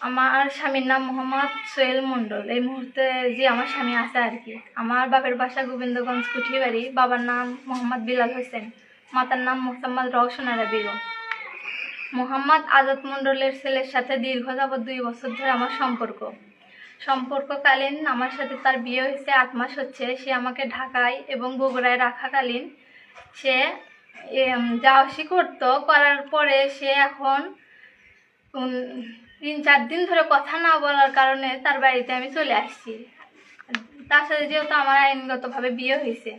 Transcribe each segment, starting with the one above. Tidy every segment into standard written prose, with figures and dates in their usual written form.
আমার স্বামীর নাম মোহাম্মদ সোহেল মণ্ডল। এই মুহূর্তে যে আমার স্বামী আছে আর কি। আমার বাপের বাসা গোবিন্দগঞ্জ কুঠিবাড়ি। বাবার নাম মোহাম্মদ বিলাল হোসেন, মাতার নাম মোসাম্মদ রওশনারা বেগম। মোহাম্মদ আজাদ মণ্ডলের ছেলের সাথে দীর্ঘ যাবৎ 2 বছর ধরে আমার সম্পর্ককালীন আমার সাথে তার বিয়ে হয়েছে, 8 মাস হচ্ছে। সে আমাকে ঢাকায় এবং বগুড়ায় রাখাকালীন সে যাওয়া আসি করতো। করার পরে সে এখন 3-4 দিন ধরে কথা না বলার কারণে তার বাড়িতে আমি চলে আসছি। তার সাথে যেহেতু আমার আইনগতভাবে বিয়ে হয়েছে,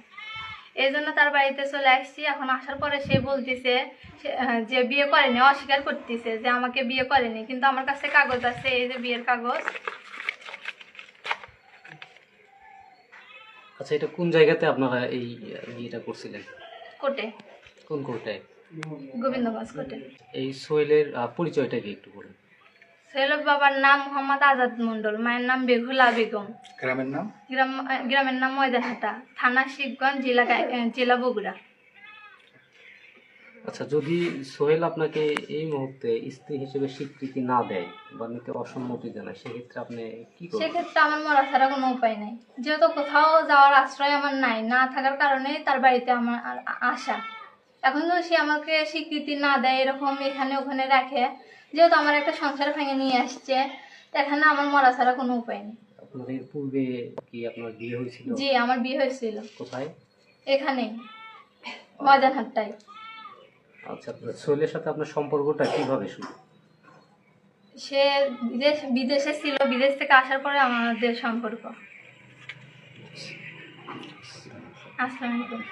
এই জন্য তার বাড়িতে চলে আসছি। এখন আসার পরে সে বলতেছে যে বিয়ে করেনি, অস্বীকার করতেছে যে আমাকে বিয়ে করেনি। কিন্তু আমার কাছে কাগজ আছে, এই যে বিয়ের কাগজ। আচ্ছা, এটা কোন জায়গাতে আপনারা এই বিয়েটা করছিলেন? কোর্টে। কোন কোর্টে? গোবিন্দগঞ্জ কোর্টে। এই সোহেলের পরিচয়টা কি একটু বলুন। সোহেলের বাবার নাম মোহাম্মদ আজাদ মণ্ডল, মায়ের নাম বেহুলা বেগম। গ্রামের নাম ময়দানহাটা, থানা শিবগঞ্জ, জেলা বগুড়া। আচ্ছা, যদি সোহেল আপনাকে এই মুহূর্তে স্ত্রী হিসেবে স্বীকৃতি না দেয় বা নিতে অসম্মতি জানায়, সেক্ষেত্রে আপনি কি করবেন? সেক্ষেত্রে আমার মরা ছাড়া কোনো উপায় নেই। যেহেতু কোথাও যাওয়ার আশ্রয় আমার নাই, না থাকার কারণে তার বাড়িতে আমার আসা। এখন যদি সে আমাকে স্বীকৃতি না দেয়, এরকম এখানে ওখানে রাখে, যেহেতু আমার একটা সংসার ভেঙে নিয়ে আসছে, এখানে আমার মরা ছাড়া কোনো উপায় নেই। আপনাদের পূর্বে কি আপনার বিয়ে হয়েছিল? জি, আমার বিয়ে হয়েছিল। কোথায়? এখানেই, ময়দানহাটায়। আচ্ছা, সোহেলের সাথে আপনার সম্পর্কটা কিভাবে শুরু? সে বিদেশে ছিল, বিদেশ থেকে আসার পরে আমাদের সম্পর্ক। আসসালামু আলাইকুম।